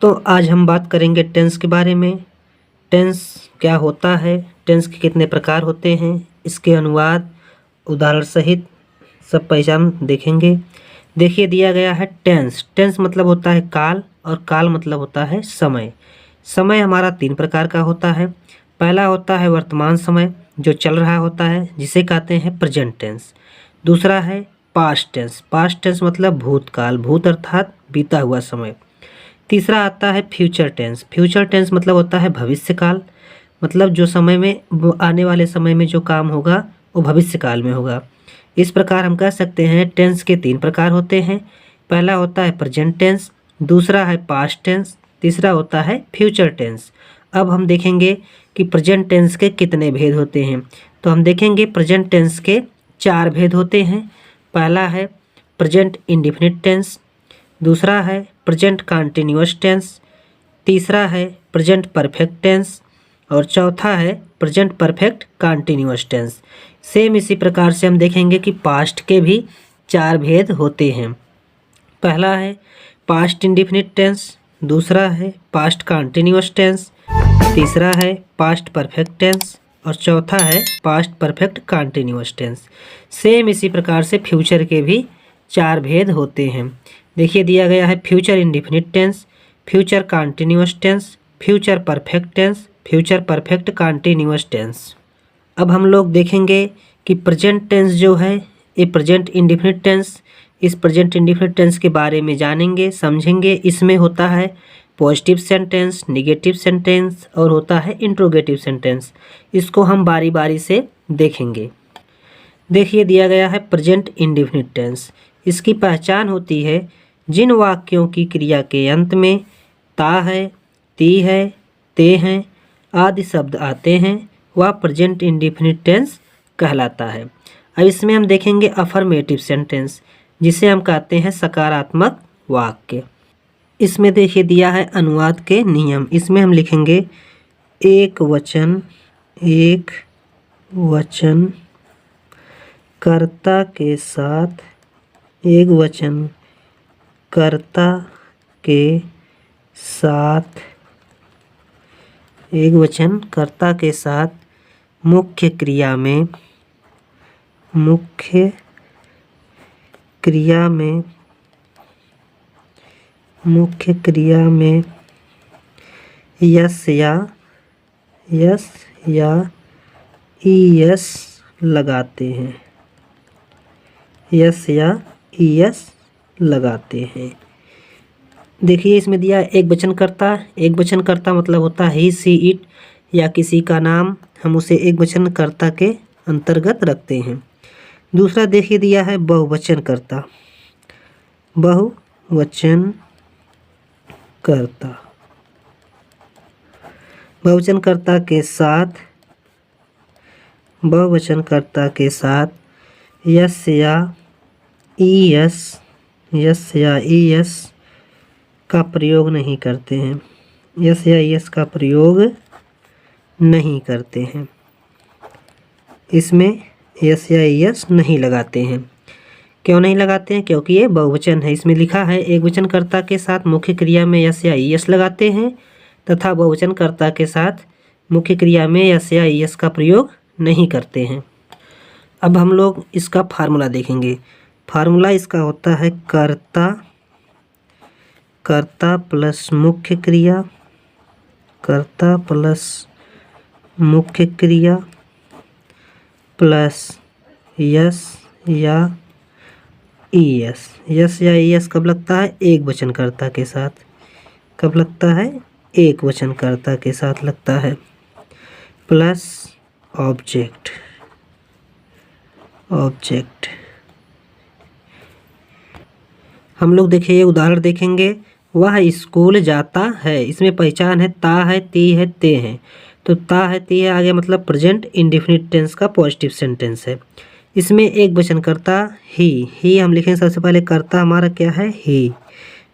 तो आज हम बात करेंगे टेंस के बारे में। टेंस क्या होता है, टेंस के कितने प्रकार होते हैं, इसके अनुवाद उदाहरण सहित सब पहचान देखेंगे। देखिए दिया गया है टेंस। टेंस मतलब होता है काल और काल मतलब होता है समय। समय हमारा 3 प्रकार का होता है। पहला होता है वर्तमान समय जो चल रहा होता है जिसे कहते हैं प्रेजेंट टेंस। दूसरा है पास्ट टेंस। पास्ट टेंस मतलब भूतकाल, भूत अर्थात बीता हुआ समय। तीसरा आता है फ्यूचर टेंस। फ्यूचर टेंस मतलब होता है भविष्य काल, मतलब जो समय में आने वाले समय में जो काम होगा वो भविष्य काल में होगा। इस प्रकार हम कह सकते हैं टेंस के 3 प्रकार होते हैं। पहला होता है प्रेजेंट टेंस, दूसरा है पास्ट टेंस, तीसरा होता है फ्यूचर टेंस। अब हम देखेंगे कि प्रेजेंट टेंस के कितने भेद होते हैं। तो हम देखेंगे प्रेजेंट टेंस के 4 भेद होते हैं। पहला है प्रेजेंट इंडेफिनिट टेंस, दूसरा है प्रेजेंट कंटीन्यूअस टेंस, तीसरा है प्रेजेंट परफेक्ट टेंस और चौथा है present perfect continuous tense. Same इसी प्रकार से हम देखेंगे कि पास्ट के भी 4 भेद होते हैं। पहला है पास्ट इंडेफिनिट टेंस, दूसरा है पास्ट कंटीन्यूअस टेंस, तीसरा है पास्ट परफेक्ट टेंस और चौथा है past perfect continuous tense. Same इसी प्रकार से फ्यूचर के भी 4 भेद होते हैं। देखिए दिया गया है future indefinite tense, future continuous tense, future perfect tense, future perfect continuous tense. अब हम लोग देखेंगे कि प्रेजेंट टेंस जो है ये प्रेजेंट इंडेफिनिट टेंस, इस प्रेजेंट इंडेफिनिट टेंस के बारे में जानेंगे समझेंगे। इसमें होता है पॉजिटिव सेंटेंस, नेगेटिव सेंटेंस और होता है इंट्रोगेटिव सेंटेंस। इसको हम बारी बारी से देखेंगे। देखिए दिया गया है प्रेजेंट इंडेफिनिट टेंस। इसकी पहचान होती है जिन वाक्यों की क्रिया के अंत में ता है, ती है, ते हैं आदि शब्द आते हैं वह प्रेजेंट इंडेफिनिट टेंस कहलाता है। अब इसमें हम देखेंगे अफर्मेटिव सेंटेंस जिसे हम कहते हैं सकारात्मक वाक्य। इसमें देखिए दिया है अनुवाद के नियम। इसमें हम लिखेंगे एक वचन कर्ता के साथ, एक वचन कर्ता के साथ, एक वचन कर्ता के साथ मुख्य क्रिया में यस या ईएस लगाते हैं, यस या ईएस लगाते हैं। देखिए इसमें दिया है एक वचन कर्ता। एक वचन कर्ता मतलब होता है ही, सी, इट या किसी का नाम, हम उसे एक वचन कर्ता के अंतर्गत रखते हैं। दूसरा देखिए दिया है बहुवचन कर्ता। बहुवचन कर्ता, बहुवचन कर्ता के साथ यस या ईएस का प्रयोग नहीं करते हैं, यस या ईएस का प्रयोग नहीं करते हैं। इसमें यस या ईएस नहीं लगाते हैं। क्यों नहीं लगाते हैं? क्योंकि ये बहुवचन है। इसमें लिखा है एक वचन कर्ता के साथ मुख्य क्रिया में यस या ईएस लगाते हैं तथा बहुवचन कर्ता के साथ मुख्य क्रिया में यस या ईएस का प्रयोग नहीं करते हैं। अब हम लोग इसका फार्मूला देखेंगे। फार्मूला इसका होता है कर्ता प्लस मुख्य क्रिया, कर्ता प्लस मुख्य क्रिया प्लस यस या ईएस। यस या ईएस कब लगता है? एक वचन कर्ता के साथ। कब लगता है? एक वचन कर्ता के साथ लगता है। प्लस ऑब्जेक्ट हम लोग देखिए ये उदाहरण देखेंगे। वह स्कूल जाता है, इसमें पहचान है ता है, ती है, ते हैं। तो ता है, ती है आगे मतलब प्रेजेंट इंडेफिनिट टेंस का पॉजिटिव सेंटेंस है। इसमें एक वचन कर्ता ही हम लिखेंगे। सबसे पहले कर्ता हमारा क्या है? ही।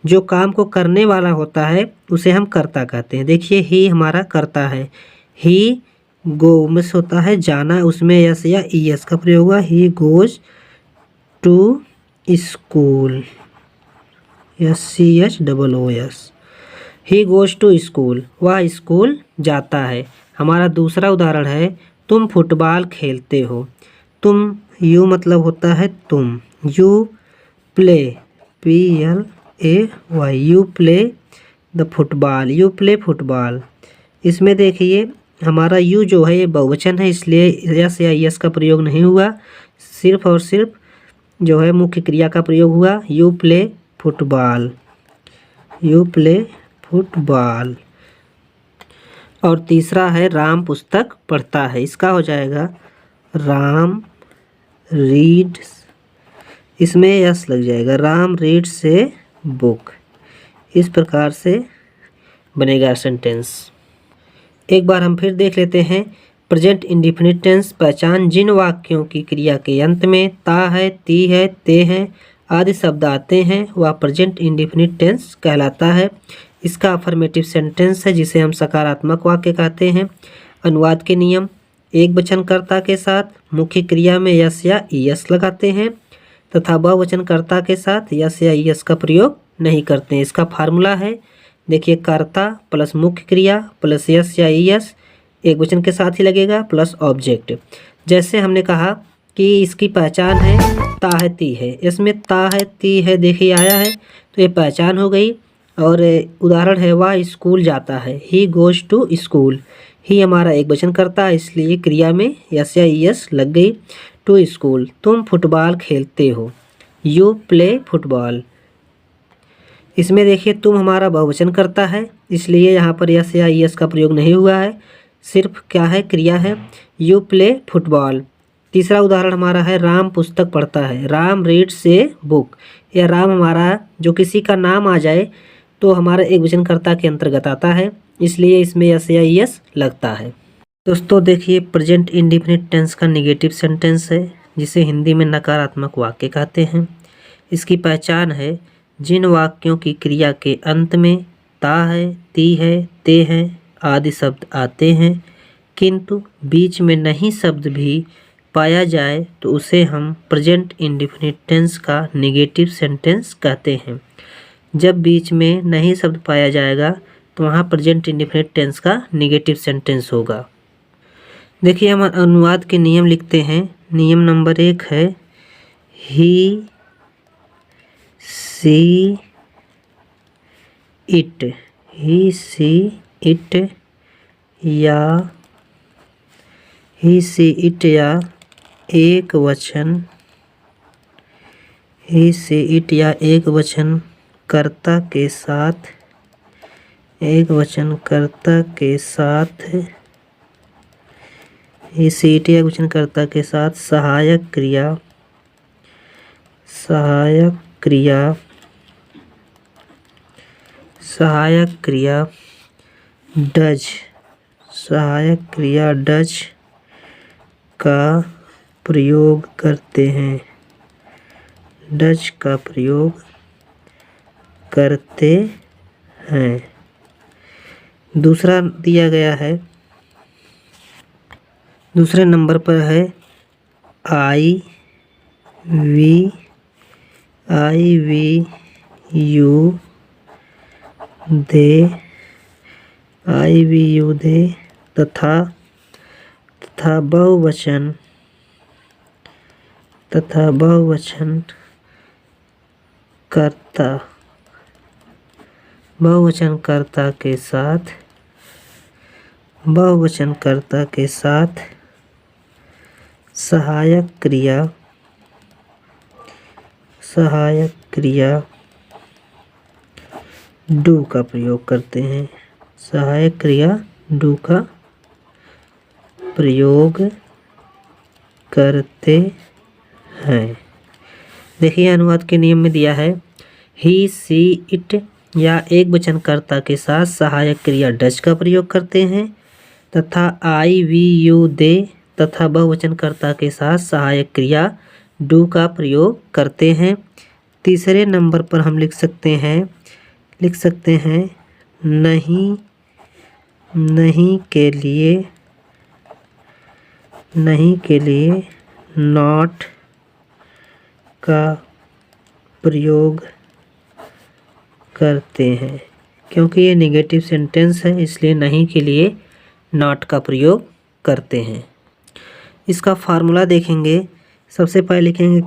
जो काम को करने वाला होता है उसे हम कर्ता कहते हैं। देखिए ही हमारा कर्ता है। ही गो में होता है जाना, उसमें यस या ईएस का प्रयोग हुआ। He goes to school, SCHOOLS। He goes to school, वह स्कूल जाता है। हमारा दूसरा उदाहरण है तुम फुटबॉल खेलते हो। तुम यू मतलब होता है तुम, you play PLAY, you play the football, you play football. इसमें देखिए हमारा यू जो है ये बहुवचन है, इसलिए यस या यस का प्रयोग नहीं हुआ, सिर्फ और सिर्फ जो है मुख्य क्रिया का प्रयोग हुआ, you play football, you play football. और तीसरा है राम पुस्तक पढ़ता है। इसका हो जाएगा राम रीड्स, इसमें यस लग जाएगा, राम रीड्स ए बुक। इस प्रकार से बनेगा सेंटेंस। एक बार हम फिर देख लेते हैं प्रेजेंट इंडेफिनिट टेंस। पहचान जिन वाक्यों की क्रिया के अंत में ता है, ती है, ते हैं आदि शब्द आते हैं वह प्रेजेंट इंडेफिनिट टेंस कहलाता है। इसका अफर्मेटिव सेंटेंस है जिसे हम सकारात्मक वाक्य कहते हैं। अनुवाद के नियम, एक वचनकर्ता के साथ मुख्य क्रिया में यस या ईएस लगाते हैं तथा बहुवचनकर्ता के साथ यस या ईएस का प्रयोग नहीं करते हैं। इसका फार्मूला है, देखिए कर्ता प्लस मुख्य क्रिया प्लस यस या ईएस एक वचन के साथ ही लगेगा प्लस ऑब्जेक्ट। जैसे हमने कहा कि इसकी पहचान है ता है ती है, इसमें ता है ती है देखिए आया है तो ये पहचान हो गई। और उदाहरण है वह स्कूल जाता है, ही गोज़ टू स्कूल। ही हमारा एक वचन करता है इसलिए क्रिया में यस या ईएस लग गई। टू स्कूल, तुम फुटबॉल खेलते हो, यू प्ले फुटबॉल। इसमें देखिए तुम हमारा बहुवचन करता है इसलिए यहाँ पर यस या ईएस का प्रयोग नहीं हुआ है, सिर्फ क्या है क्रिया है, यू प्ले फुटबॉल। तीसरा उदाहरण हमारा है राम पुस्तक पढ़ता है, राम रीड्स ए बुक। या राम हमारा जो किसी का नाम आ जाए तो हमारा एक वचनकर्ता के अंतर्गत आता है इसलिए इसमें यस या ईएस लगता है। दोस्तों देखिए प्रेजेंट इंडेफिनिट टेंस का नेगेटिव सेंटेंस है जिसे हिंदी में नकारात्मक वाक्य कहते हैं। इसकी पहचान है जिन वाक्यों की क्रिया के अंत में ता है, ती है, ते हैं आदि शब्द आते हैं किंतु बीच में नहीं शब्द भी पाया जाए तो उसे हम प्रेजेंट इंडेफिनिट टेंस का नेगेटिव सेंटेंस कहते हैं। जब बीच में नहीं शब्द पाया जाएगा तो वहाँ प्रेजेंट इंडेफिनिट टेंस का नेगेटिव सेंटेंस होगा। देखिए हम अनुवाद के नियम लिखते हैं। नियम नंबर 1 है ही see it, he see it या ही सी इट या एक वचन, ही सी इट या एक वचन कर्ता के साथ, एक वचन कर्ता के साथ, ही सी इट या वचन कर्ता के साथ सहायक क्रिया, सहायक क्रिया, सहायक क्रिया डज, सहायक क्रिया डज का प्रयोग करते हैं, डज का प्रयोग करते हैं। दूसरा दिया गया है, दूसरे नंबर पर है I we you they, I we you they तथा बहुवचन, तथा बहुवचन कर्ता, बहुवचन कर्ता के साथ, बहुवचन कर्ता के साथ सहायक क्रिया, सहायक क्रिया डू का प्रयोग करते हैं, सहायक क्रिया डू का प्रयोग करते हैं। देखिए अनुवाद के नियम में दिया है ही सी इट या एक वचनकर्ता के साथ सहायक क्रिया डज का प्रयोग करते हैं तथा आई वी यू दे तथा बहुवचनकर्ता के साथ सहायक क्रिया डू का प्रयोग करते हैं। तीसरे नंबर पर हम लिख सकते हैं नहीं, नहीं के लिए, नहीं के लिए नॉट का प्रयोग करते हैं, क्योंकि ये नेगेटिव सेंटेंस है इसलिए नहीं के लिए नॉट का प्रयोग करते हैं। इसका फार्मूला देखेंगे। सबसे पहले लिखेंगे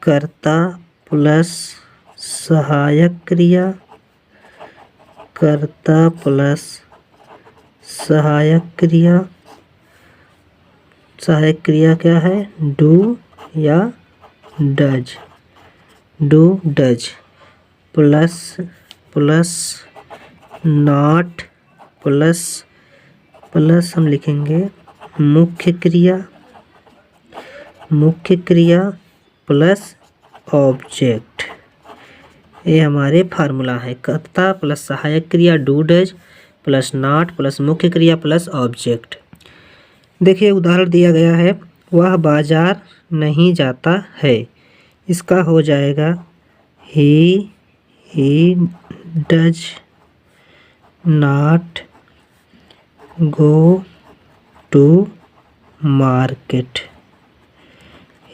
कर्ता प्लस सहायक क्रिया, कर्ता प्लस सहायक क्रिया। सहायक क्रिया क्या है? डू या does, do does plus not plus हम लिखेंगे मुख्य क्रिया प्लस ऑब्जेक्ट। ये हमारे फार्मूला है। कर्ता प्लस सहायक क्रिया do does plus not plus मुख्य क्रिया प्लस ऑब्जेक्ट। देखिए उदाहरण दिया गया है, वह बाजार नहीं जाता है। इसका हो जाएगा he does not go to market.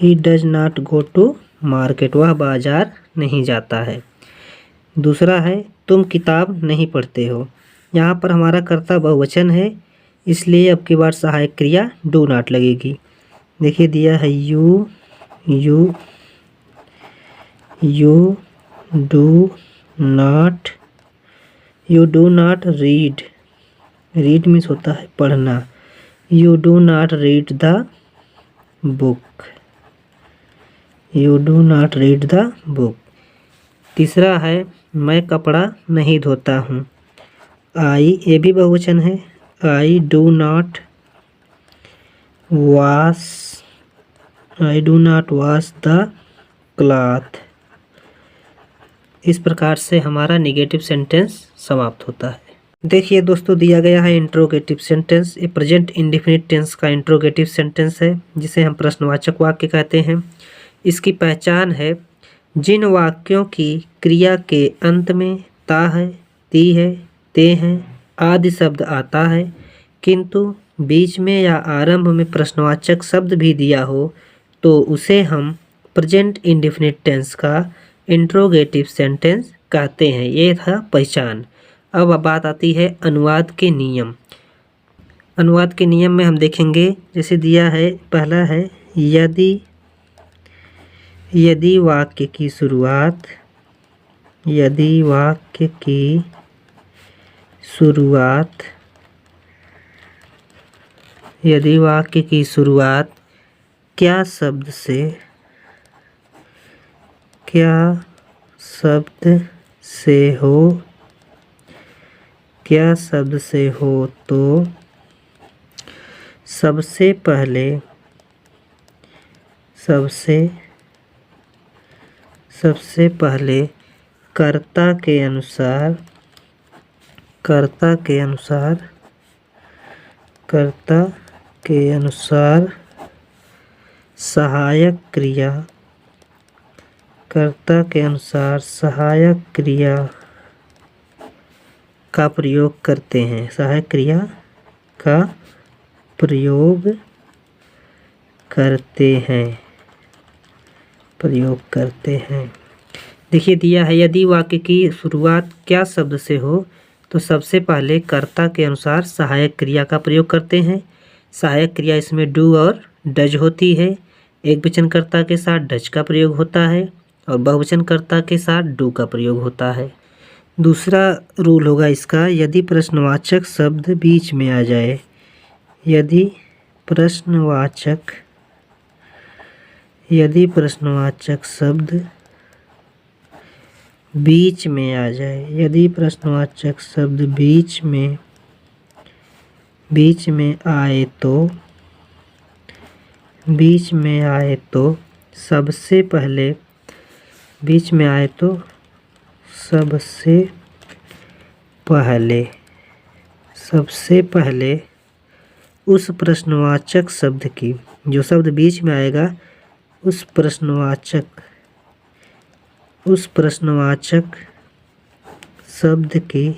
He does not go to market, वह बाजार नहीं जाता है। दूसरा है तुम किताब नहीं पढ़ते हो। यहाँ पर हमारा कर्ता बहुवचन है इसलिए अब की बार सहायक क्रिया डू नॉट लगेगी। देखिए दिया है you do not read means होता है पढ़ना। You do not read the book, you do not read the book. तीसरा है मैं कपड़ा नहीं धोता हूँ। ये भी बहुवचन है। I do not wash the cloth. इस प्रकार से हमारा नेगेटिव सेंटेंस समाप्त होता है। देखिए दोस्तों दिया गया है इंट्रोगेटिव सेंटेंस। ये प्रेजेंट इंडेफिनिट टेंस का इंट्रोगेटिव सेंटेंस है जिसे हम प्रश्नवाचक वाक्य कहते हैं। इसकी पहचान है जिन वाक्यों की क्रिया के अंत में ता है, ती है, ते हैं आदि शब्द आता है किंतु बीच में या आरंभ में प्रश्नवाचक शब्द भी दिया हो तो उसे हम प्रेजेंट इंडेफिनिट टेंस का इंट्रोगेटिव सेंटेंस कहते हैं। ये था पहचान। अब बात आती है अनुवाद के नियम। अनुवाद के नियम में हम देखेंगे जैसे दिया है, पहला है यदि वाक्य की शुरुआत क्या शब्द से हो तो सबसे पहले कर्ता के अनुसार सहायक क्रिया का प्रयोग करते हैं। सहायक क्रिया का प्रयोग करते हैं। देखिए दिया है यदि वाक्य की शुरुआत क्या शब्द से हो तो सबसे पहले कर्ता के अनुसार सहायक क्रिया का प्रयोग करते हैं। सहायक क्रिया इसमें डू और डज होती है। एक वचनकर्ता के साथ डज का प्रयोग होता है और बहुवचनकर्ता के साथ डू का प्रयोग होता है। दूसरा रूल होगा इसका, यदि प्रश्नवाचक शब्द बीच में आ जाए, यदि प्रश्नवाचक शब्द बीच में आ जाए, यदि प्रश्नवाचक शब्द बीच में आए तो सबसे पहले उस प्रश्नवाचक शब्द की, जो शब्द बीच में आएगा उस प्रश्नवाचक शब्द की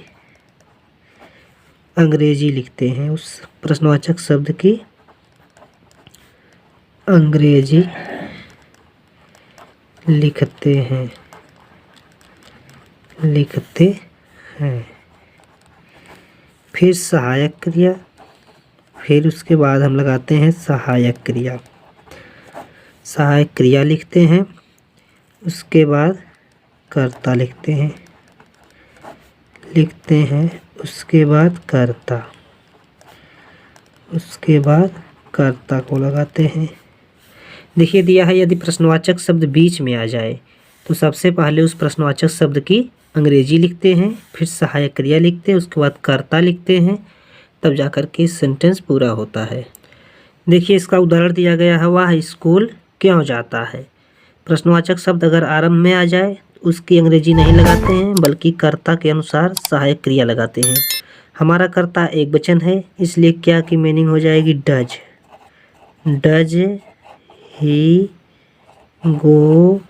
अंग्रेजी लिखते हैं। उस प्रश्नवाचक शब्द की अंग्रेजी लिखते हैं। फिर सहायक क्रिया, फिर उसके बाद हम लगाते हैं सहायक क्रिया। सहायक क्रिया लिखते हैं, उसके बाद कर्ता लिखते हैं, उसके बाद कर्ता, उसके बाद कर्ता को लगाते हैं। देखिए दिया है, यदि प्रश्नवाचक शब्द बीच में आ जाए तो सबसे पहले उस प्रश्नवाचक शब्द की अंग्रेजी लिखते हैं, फिर सहायक क्रिया लिखते हैं, उसके बाद कर्ता लिखते हैं, तब जाकर के सेंटेंस पूरा होता है। देखिए इसका उदाहरण दिया गया है, वह स्कूल क्यों जाता है। प्रश्नवाचक शब्द अगर आरंभ में आ जाए तो उसकी अंग्रेजी नहीं लगाते हैं, बल्कि कर्ता के अनुसार सहायक क्रिया लगाते हैं। हमारा कर्ता एक वचन है, इसलिए क्या की मीनिंग हो जाएगी does. Does he go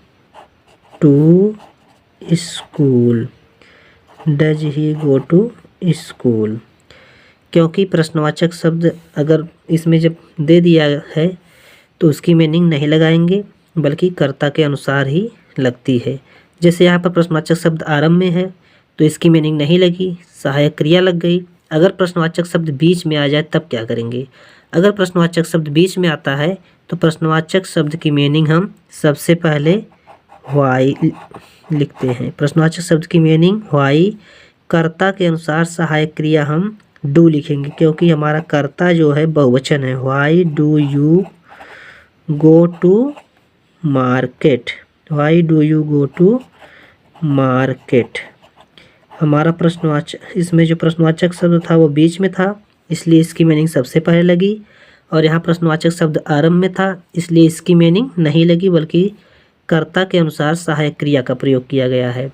to school, does he go to school. क्योंकि प्रश्नवाचक शब्द अगर इसमें जब दे दिया है तो उसकी मीनिंग नहीं लगाएंगे, बल्कि कर्ता के अनुसार ही लगती है। जैसे यहाँ पर प्रश्नवाचक शब्द आरंभ में है तो इसकी मीनिंग नहीं लगी, सहायक क्रिया लग गई। अगर प्रश्नवाचक शब्द बीच में आ जाए तब क्या करेंगे। अगर प्रश्नवाचक शब्द बीच में आता है तो प्रश्नवाचक शब्द की मीनिंग हम सबसे पहले व्हाई लिखते हैं। प्रश्नवाचक शब्द की मीनिंग व्हाई, कर्ता के अनुसार सहायक क्रिया हम डू लिखेंगे, क्योंकि हमारा कर्ता जो है बहुवचन है। Why do you go to market, why do you go to market. हमारा प्रश्नवाचक, इसमें जो प्रश्नवाचक शब्द था वो बीच में था, इसलिए इसकी मीनिंग सबसे पहले लगी। और यहाँ प्रश्नवाचक शब्द आरंभ में था, इसलिए इसकी मीनिंग नहीं लगी, बल्कि कर्ता के अनुसार सहायक क्रिया का प्रयोग किया गया है।